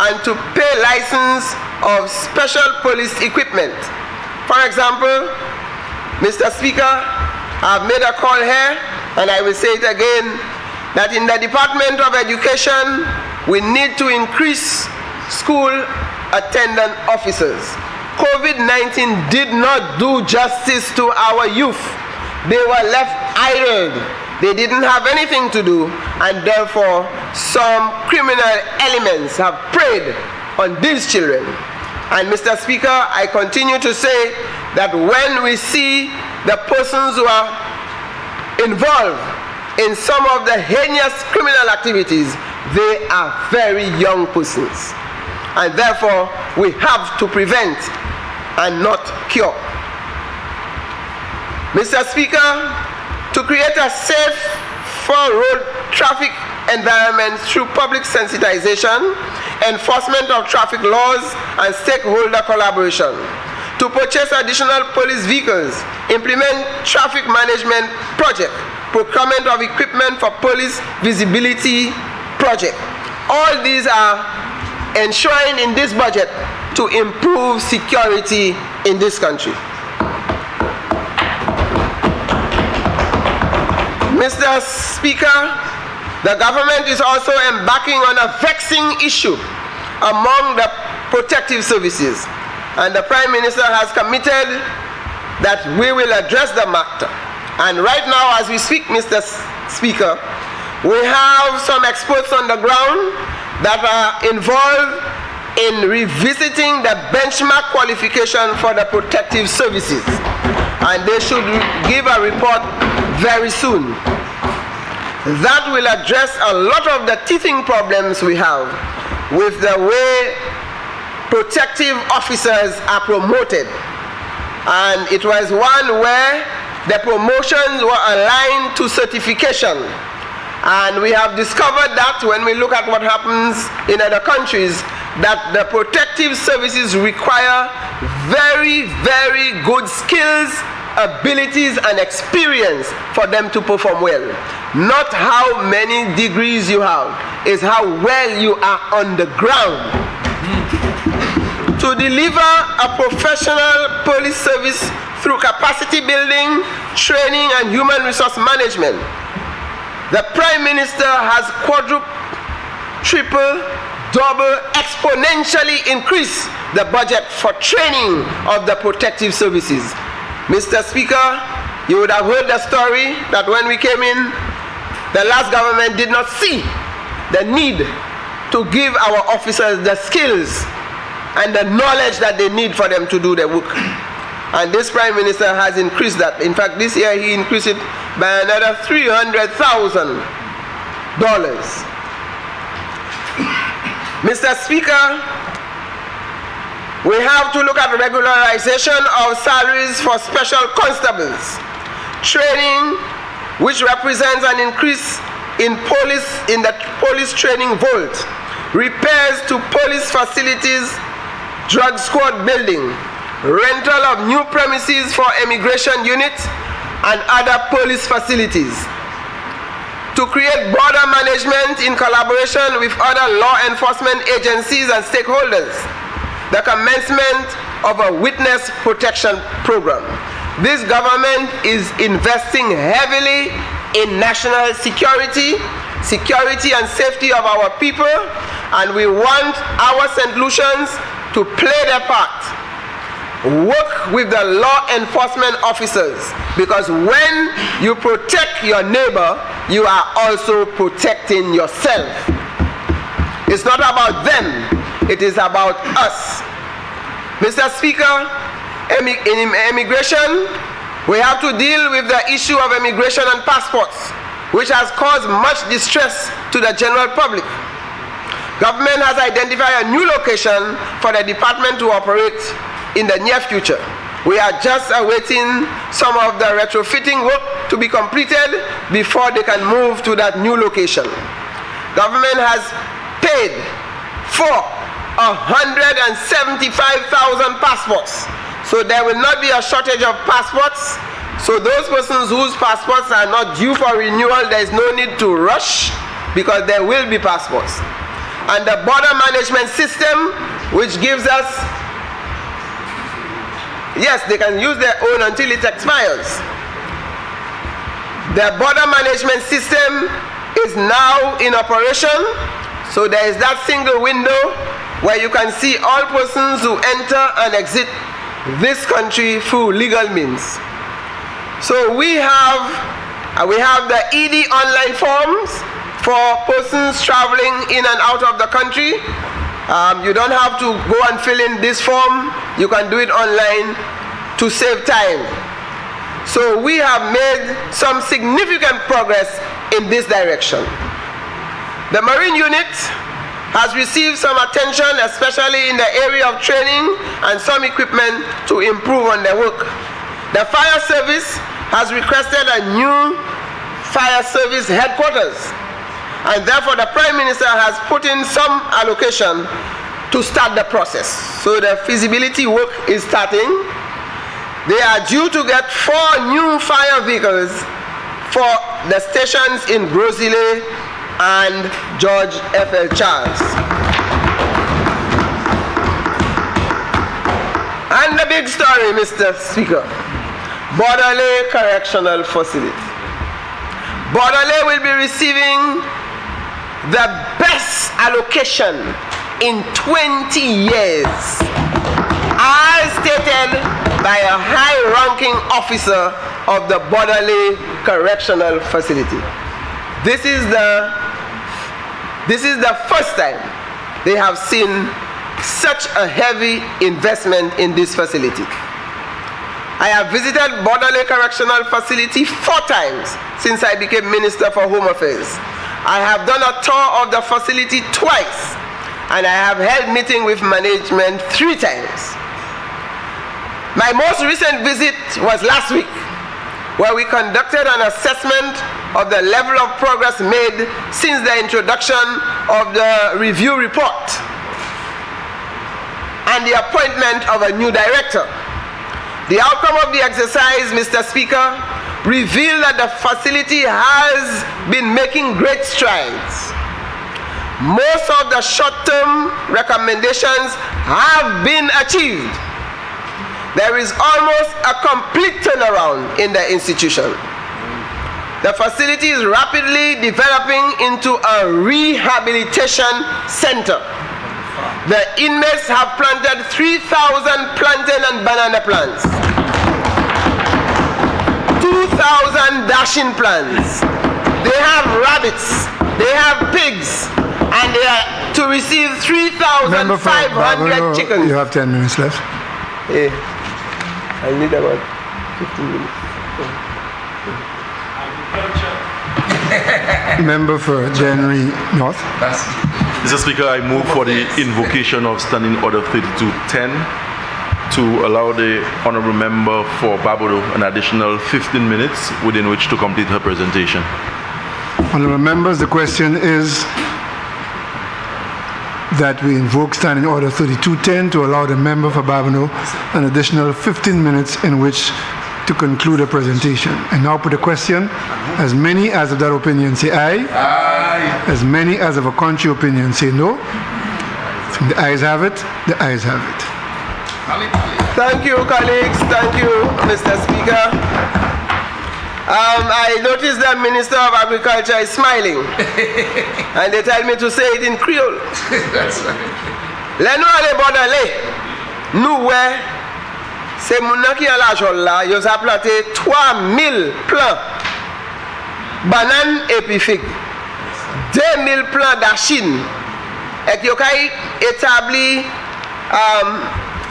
and to pay license of special police equipment. For example, Mr. Speaker, I have made a call here, and I will say it again, that in the Department of Education, we need to increase school attendant officers. COVID-19 did not do justice to our youth. They were left idle. They didn't have anything to do, and therefore some criminal elements have preyed on these children. And Mr. Speaker, I continue to say that when we see the persons who are involved in some of the heinous criminal activities, they are very young persons. And therefore, we have to prevent and not cure. Mr. Speaker, to create a safe for road traffic environment through public sensitization, enforcement of traffic laws, and stakeholder collaboration. To purchase additional police vehicles, implement traffic management project, procurement of equipment for police visibility project. All these are enshrined in this budget to improve security in this country. Mr. Speaker, the government is also embarking on a vexing issue among the protective services, and the Prime Minister has committed that we will address the matter. And right now, as we speak, Mr. Speaker, we have some experts on the ground that are involved in revisiting the benchmark qualification for the protective services, and they should give a report very soon. That will address a lot of the teething problems we have with the way protective officers are promoted. And it was one where the promotions were aligned to certification. And we have discovered that when we look at what happens in other countries, that the protective services require very, very good skills, abilities, and experience for them to perform well. Not how many degrees you have, is how well you are on the ground. To deliver a professional police service through capacity building, training, and human resource management, the Prime Minister has quadrupled, triple, double, exponentially increased the budget for training of the protective services. Mr. Speaker, you would have heard the story that when we came in, the last government did not see the need to give our officers the skills and the knowledge that they need for them to do their work. And this Prime Minister has increased that. In fact, this year he increased it by another $300,000. Mr. Speaker, we have to look at regularization of salaries for special constables, training which represents an increase in the police training vault, repairs to police facilities, drug squad building, rental of new premises for immigration units and other police facilities, to create border management in collaboration with other law enforcement agencies and stakeholders, the commencement of a witness protection program. This government is investing heavily in national security and safety of our people, and we want our St. Lucians to play their part. Work with the law enforcement officers, because when you protect your neighbor, you are also protecting yourself. It's not about them, it is about us. Mr. Speaker, in immigration, we have to deal with the issue of immigration and passports, which has caused much distress to the general public. Government has identified a new location for the department to operate in the near future. We are just awaiting some of the retrofitting work to be completed before they can move to that new location. Government has paid for 175,000 passports. So there will not be a shortage of passports. So those persons whose passports are not due for renewal, there is no need to rush, because there will be passports. And the border management system, which gives us, yes, they can use their own until it expires. The border management system is now in operation. So there is that single window where you can see all persons who enter and exit this country through legal means. So we have the ED online forms for persons traveling in and out of the country. You don't have to go and fill in this form. You can do it online to save time. So we have made some significant progress in this direction. The Marine Unit has received some attention, especially in the area of training and some equipment to improve on their work. The Fire Service has requested a new Fire Service headquarters, and therefore the Prime Minister has put in some allocation to start the process. So the feasibility work is starting. They are due to get 4 new fire vehicles for the stations in Grosile and George F.L. Charles. And the big story, Mr. Speaker, Borderley Correctional Facility. Borderley will be receiving the best allocation in 20 years, as stated by a high-ranking officer of the Borderley Correctional Facility. This is the first time they have seen such a heavy investment in this facility. I have visited Borderley Correctional Facility 4 times since I became Minister for Home Affairs. I have done a tour of the facility twice, and I have held meeting with management 3 times. My most recent visit was last week, where we conducted an assessment of the level of progress made since the introduction of the review report and the appointment of a new director. The outcome of the exercise, Mr. Speaker, revealed that the facility has been making great strides. Most of the short-term recommendations have been achieved. There is almost a complete turnaround in the institution. The facility is rapidly developing into a rehabilitation center. The inmates have planted 3,000 plantain and banana plants, 2,000 dashing plants. They have rabbits, they have pigs, and they are to receive 3,500 chickens. You have 10 minutes left. Yeah. I need about 15 minutes. Member for January North. Mr. Speaker, I move for the invocation of Standing Order 3210 to allow the Honourable Member for Barbados an additional 15 minutes within which to complete her presentation. Honourable members, the question is that we invoke Standing Order 3210 to allow the member for Barbados an additional 15 minutes in which to conclude a presentation. And now put a question. As many as of that opinion say aye. Aye. As many as of a contrary opinion say no. So the ayes have it. The ayes have it. Thank you, colleagues. Thank you, Mr. Speaker. I noticed the Minister of Agriculture is smiling. And they tell me to say it in Creole. L'eno ale Borderley, nous c'est mon qui a l'argent là, ils ont planté 3,000 plants bananes et puis figues, 2,000 plants d'achine, et qui ont établi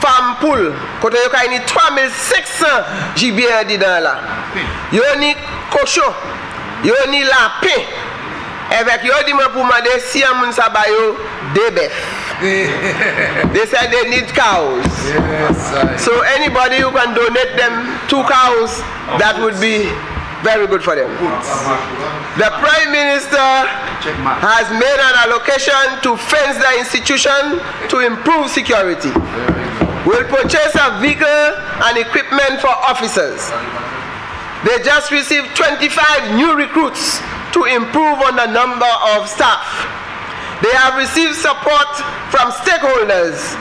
farm pool, côté ils ont 3,500 gibier dedans là. Ils ont cochon, ils ont lapin, avec ils ont dit pour demander si un moun sa bayo des bœufs. They said they need cows. Yes, so anybody who can donate them 2 cows, that would be very good for them. The Prime Minister has made an allocation to fence the institution to improve security. We'll purchase a vehicle and equipment for officers. They just received 25 new recruits to improve on the number of staff. They have received support from stakeholders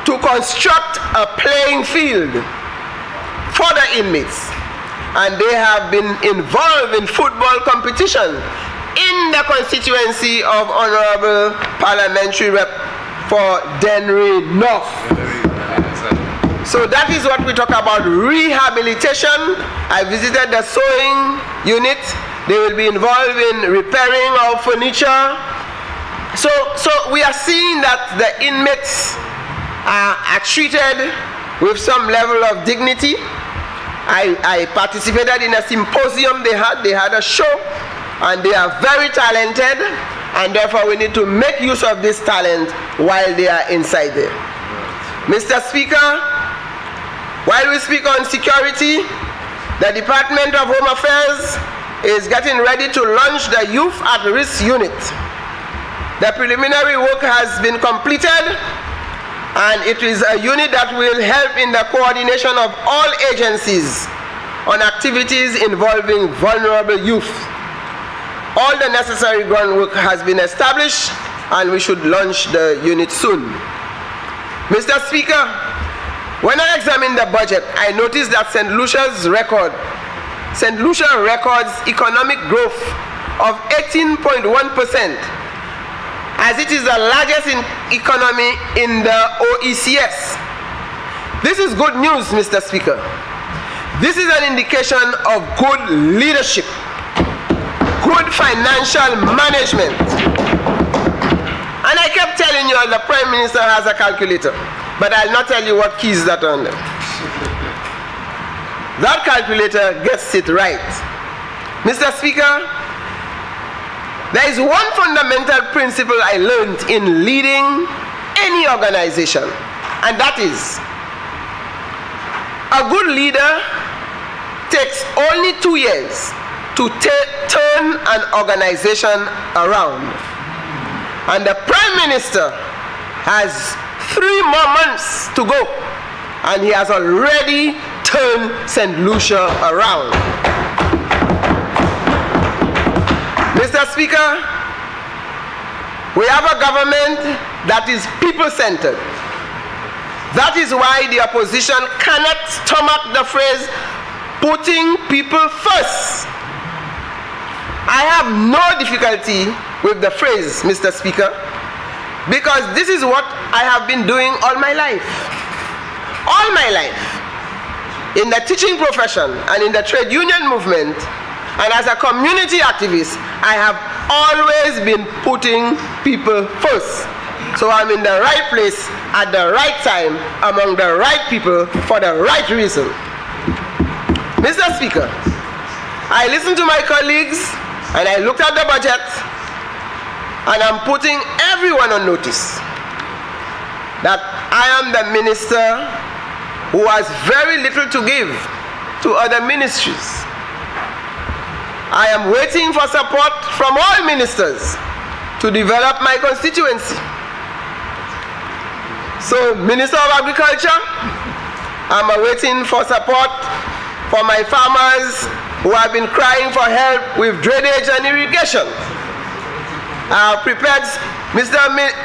to construct a playing field for the inmates, and they have been involved in football competition in the constituency of Honourable Parliamentary Rep for Dennery North. So that is what we talk about, rehabilitation. I visited the sewing unit. They will be involved in repairing our furniture. So we are seeing that the inmates are treated with some level of dignity. I participated in a symposium they had a show, and they are very talented, and therefore we need to make use of this talent while they are inside there. Mr. Speaker, while we speak on security, the Department of Home Affairs is getting ready to launch the Youth at Risk Unit. The preliminary work has been completed, and it is a unit that will help in the coordination of all agencies on activities involving vulnerable youth. All the necessary groundwork has been established, and we should launch the unit soon. Mr. Speaker, when I examined the budget, I noticed that St. Lucia's record St. Lucia records economic growth of 18.1%, as it is the largest economy in the OECS. This is good news, Mr. Speaker. This is an indication of good leadership, good financial management. And I kept telling you the Prime Minister has a calculator, but I'll not tell you what keys that are on them. That calculator gets it right. Mr. Speaker, there is one fundamental principle I learned in leading any organization, and that is, a good leader takes only 2 years to turn an organization around. And the Prime Minister has 3 more months to go, and he has already turned St. Lucia around. Mr. Speaker, we have a government that is people-centered. That is why the opposition cannot stomach the phrase, putting people first. I have no difficulty with the phrase, Mr. Speaker, because this is what I have been doing all my life. All my life. In the teaching profession and in the trade union movement, and as a community activist, I have always been putting people first. So I'm in the right place at the right time among the right people for the right reason. Mr. Speaker, I listened to my colleagues and I looked at the budget, and I'm putting everyone on notice that I am the minister who has very little to give to other ministries. I am waiting for support from all ministers to develop my constituency. So, Minister of Agriculture, I'm waiting for support for my farmers who have been crying for help with drainage and irrigation. I have prepared, Mr.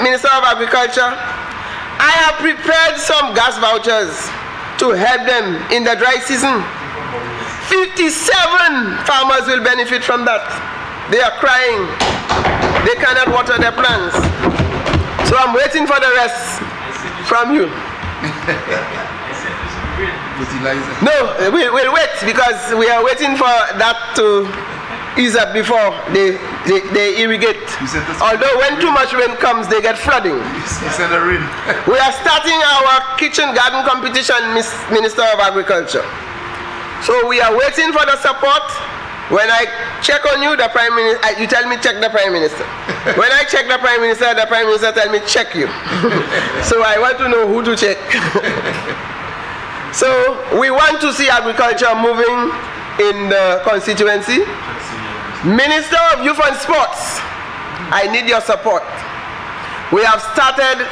Minister of Agriculture, I have prepared some gas vouchers to help them in the dry season. 57 farmers will benefit from that. They are crying. They cannot water their plants. So I'm waiting for the rest from you. No, we'll wait, because we are waiting for that to ease up before they irrigate. Although when too much rain comes, they get flooding. We are starting our kitchen garden competition, Minister of Agriculture. So we are waiting for the support. When I check on you, the Prime Minister, you tell me check the Prime Minister. When I check the Prime Minister tell me check you. So I want to know who to check. So we want to see agriculture moving in the constituency. Minister of Youth and Sports, I need your support. We have started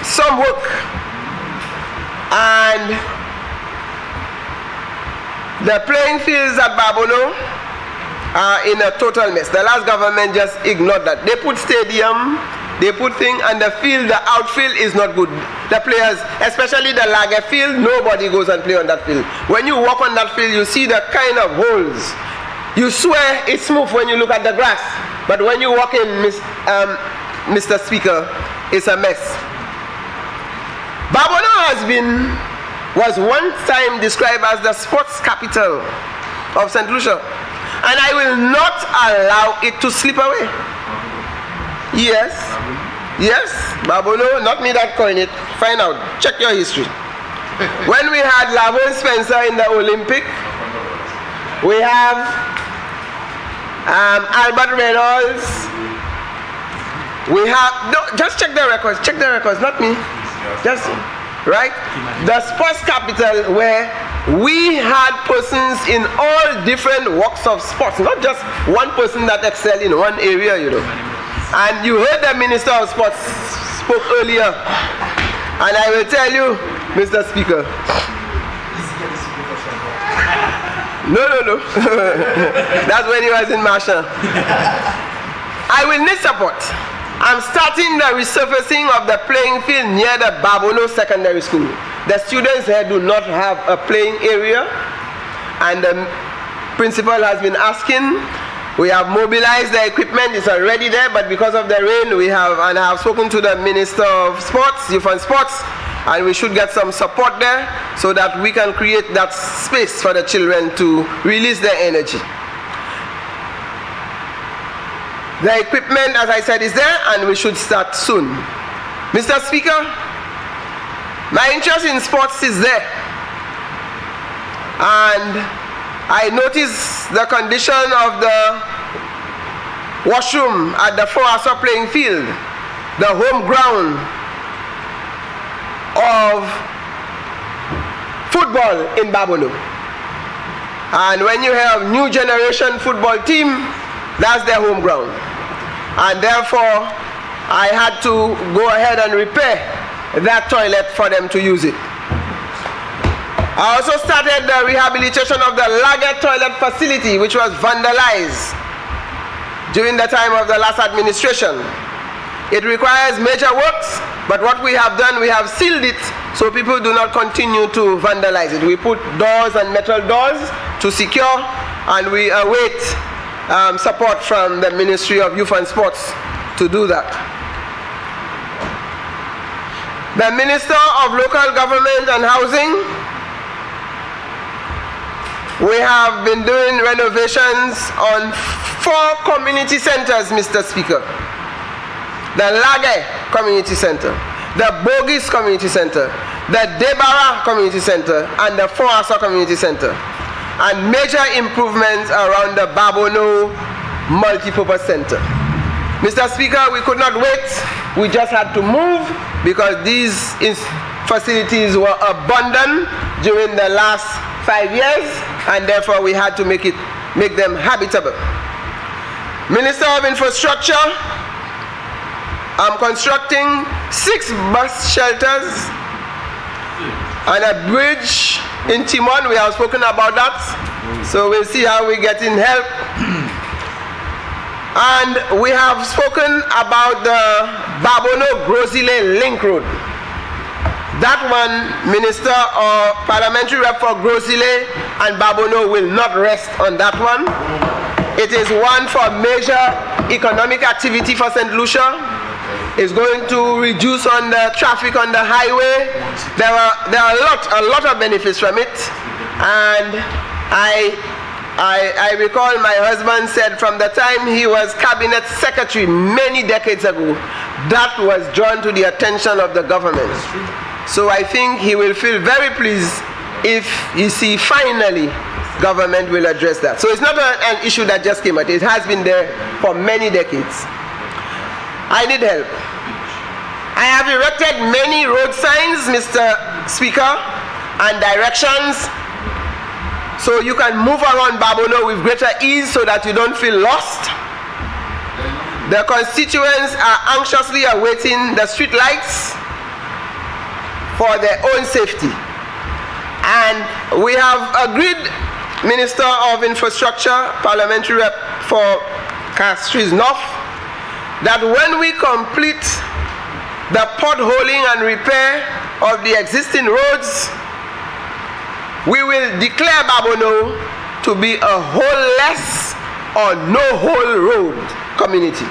some work, and the playing fields at Babono are in a total mess. The last government just ignored that. They put stadium, they put thing, and the outfield is not good. The players, especially the lager field, nobody goes and play on that field. When you walk on that field, you see the kind of holes. You swear it's smooth when you look at the grass, but when you walk in, Mr. Speaker, it's a mess. Babono was one time described as the sports capital of St. Lucia, and I will not allow it to slip away. Yes, Babono, not me that coined it. Find out, check your history. When we had Laverne Spencer in the Olympic, we have Albert Reynolds. We have, no, just check the records, not me. Just, right? The sports capital, where we had persons in all different walks of sports, not just one person that excelled in one area, you know. And you heard the Minister of Sports spoke earlier, and I will tell you, Mr. Speaker. No. That's when he was in Marshall. I will need support. I'm starting the resurfacing of the playing field near the Babono Secondary School. The students here do not have a playing area, and the principal has been asking. We have mobilized the equipment, it's already there, but because of the rain, I have spoken to the Minister of Sports, Youth and Sports, and we should get some support there so that we can create that space for the children to release their energy. The equipment, as I said, is there, and we should start soon. Mr. Speaker, my interest in sports is there, and I noticed the condition of the washroom at the Poyotte playing field, the home ground of football in Babono. And when you have new generation football team, that's their home ground. And therefore, I had to go ahead and repair that toilet for them to use it. I also started the rehabilitation of the lager toilet facility, which was vandalized during the time of the last administration. It requires major works, but what we have done, we have sealed it so people do not continue to vandalize it. We put doors and metal doors to secure, and we await support from the Ministry of Youth and Sports to do that. The Minister of Local Government and Housing, we have been doing renovations on 4 community centers, Mr. Speaker. The Lage Community Center, the Bogis Community Center, the Debara Community Center, and the Poyotte Community Center. And major improvements around the Babono Multipurpose Center. Mr. Speaker, we could not wait. We just had to move because these facilities were abandoned during the last 5 years, and therefore we had to make them habitable. Minister of Infrastructure, I'm constructing 6 bus shelters and a bridge in Timon. We have spoken about that, so we'll see how we get in help. And we have spoken about the Babono-Grosile Link Road. That one, Minister or Parliamentary Rep for Grosile and Babono will not rest on that one. It is one for major economic activity for St. Lucia. It's going to reduce on the traffic on the highway. There are a lot of benefits from it. And I recall my husband said from the time he was cabinet secretary many decades ago, that was drawn to the attention of the government. So I think he will feel very pleased if you see finally government will address that. So it's not an issue that just came out. It has been there for many decades. I need help. I have erected many road signs, Mr. Speaker, and directions, so you can move around Babono with greater ease so that you don't feel lost. The constituents are anxiously awaiting the street lights for their own safety. And we have agreed, Minister of Infrastructure, Parliamentary Rep for Castries North, that when we complete the potholing and repair of the existing roads, we will declare Babono to be a hole-less or no-hole road community.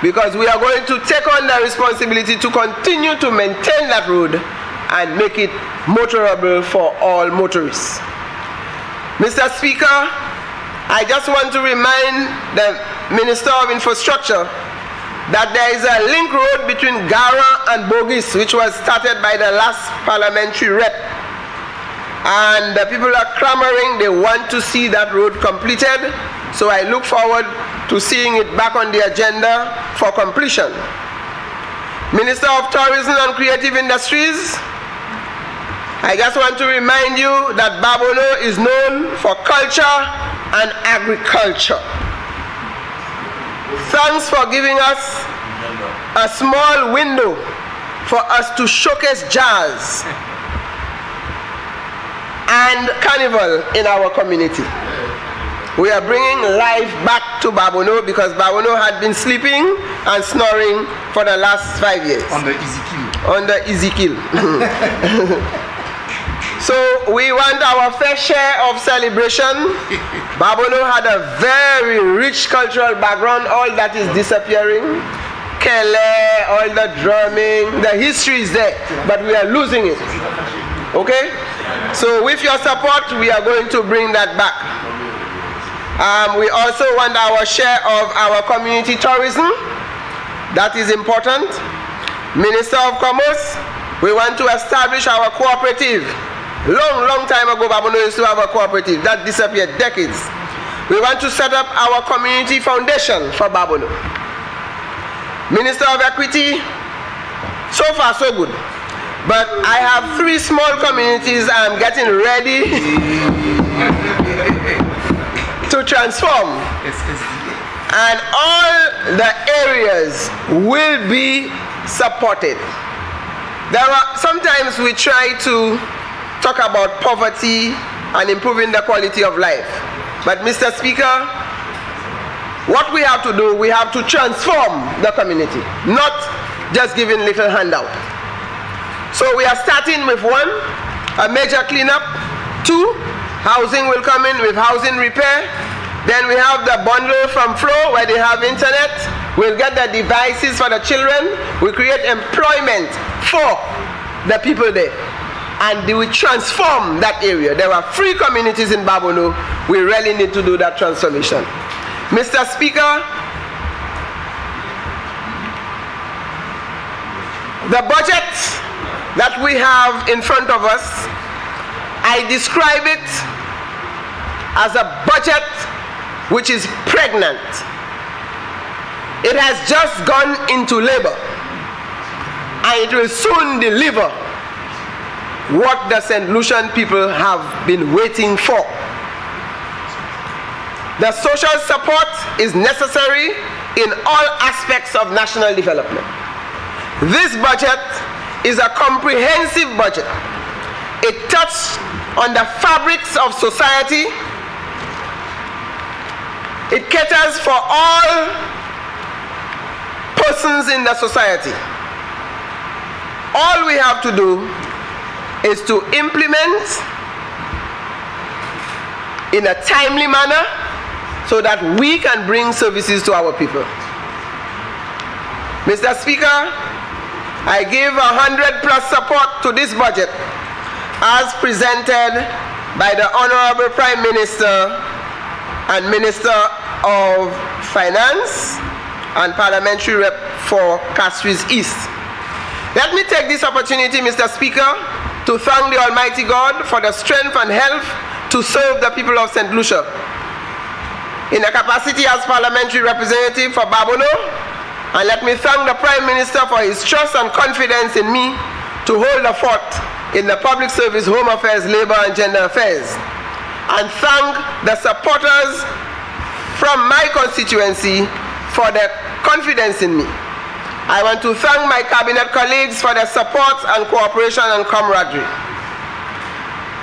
Because we are going to take on the responsibility to continue to maintain that road and make it motorable for all motorists. Mr. Speaker, I just want to remind the Minister of Infrastructure that there is a link road between Gara and Bogis, which was started by the last parliamentary rep. And the people are clamoring, they want to see that road completed. So I look forward to seeing it back on the agenda for completion. Minister of Tourism and Creative Industries, I just want to remind you that Babono is known for culture and agriculture. Thanks for giving us a small window for us to showcase jazz and carnival in our community. We are bringing life back to Babono because Babono had been sleeping and snoring for the last 5 years. Under Ezekiel. So we want our fair share of celebration. Babono had a very rich cultural background. All that is disappearing. Kele, all the drumming, the history is there, but we are losing it. Okay? So with your support, we are going to bring that back. We also want our share of our community tourism. That is important. Minister of Commerce, we want to establish our cooperative. Long time ago, Babono used to have a cooperative. That disappeared decades. We want to set up our community foundation for Babono. Minister of Equity, so far so good. But I have 3 small communities I'm getting ready to transform. And all the areas will be supported. Sometimes we try to talk about poverty and improving the quality of life. But Mr. Speaker, what we have to do, we have to transform the community, not just giving little handout. So we are starting with 1, a major cleanup. 2, housing will come in with housing repair. Then we have the bundle from Flow where they have internet. We'll get the devices for the children. We create employment for the people there. And they will transform that area. There are 3 communities in Babono. We really need to do that transformation. Mr. Speaker, the budget that we have in front of us, I describe it as a budget which is pregnant. It has just gone into labor and it will soon deliver what the St. Lucian people have been waiting for. The social support is necessary in all aspects of national development. This budget is a comprehensive budget. It touches on the fabrics of society. It caters for all persons in the society. All we have to do is to implement in a timely manner so that we can bring services to our people. Mr. Speaker, I give 100+ support to this budget as presented by the Honorable Prime Minister and Minister of Finance and Parliamentary Rep for Castries East. Let me take this opportunity, Mr. Speaker, to thank the Almighty God for the strength and health to serve the people of St. Lucia. In a capacity as parliamentary representative for Babono, and let me thank the Prime Minister for his trust and confidence in me to hold the fort in the public service, home affairs, labor and gender affairs, and thank the supporters from my constituency for their confidence in me. I want to thank my cabinet colleagues for their support and cooperation and camaraderie.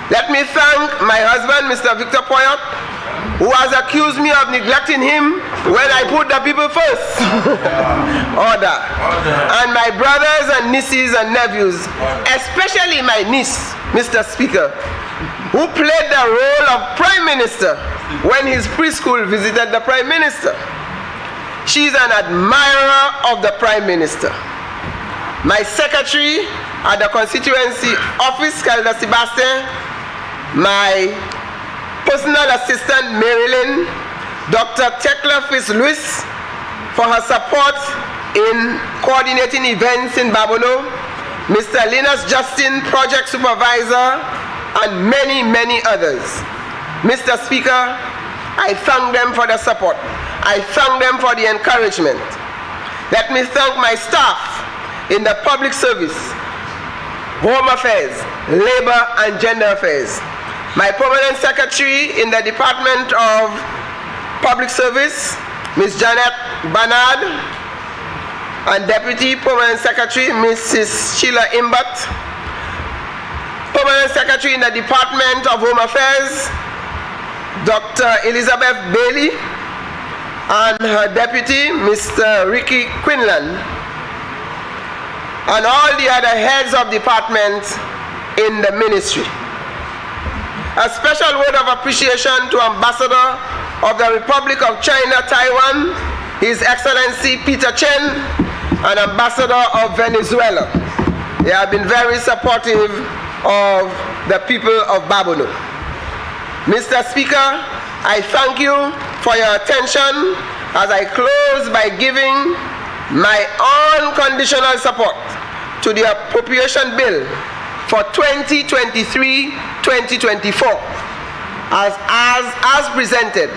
Let me thank my husband, Mr. Victor Poyotte, who has accused me of neglecting him when I put the people first. Order. And my brothers and nieces and nephews, especially my niece, Mr. Speaker, who played the role of Prime Minister when his preschool visited the Prime Minister. She's an admirer of the Prime Minister. My secretary at the constituency office, Calder Sebastian, my personal assistant, Marilyn, Dr. Tekla Fitz-Louis, for her support in coordinating events in Babono, Mr. Linus Justin, project supervisor, and many, many others. Mr. Speaker, I thank them for the support. I thank them for the encouragement. Let me thank my staff in the public service, home affairs, labor and gender affairs. My permanent secretary in the Department of Public Service, Ms. Janet Bernard, and Deputy Permanent Secretary, Mrs. Sheila Imbat. Permanent Secretary in the Department of Home Affairs, Dr. Elizabeth Bailey, and her deputy, Mr. Ricky Quinlan, and all the other heads of departments in the ministry. A special word of appreciation to Ambassador of the Republic of China, Taiwan, His Excellency Peter Chen, and Ambassador of Venezuela. They have been very supportive of the people of Babonneau. Mr. Speaker, I thank you for your attention as I close by giving my unconditional support to the Appropriation Bill for 2023-2024 as presented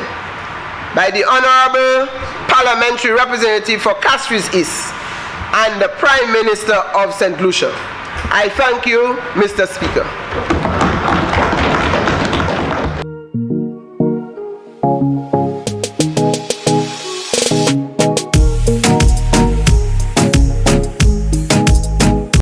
by the Honorable Parliamentary Representative for Castries East and the Prime Minister of St. Lucia. I thank you, Mr. Speaker.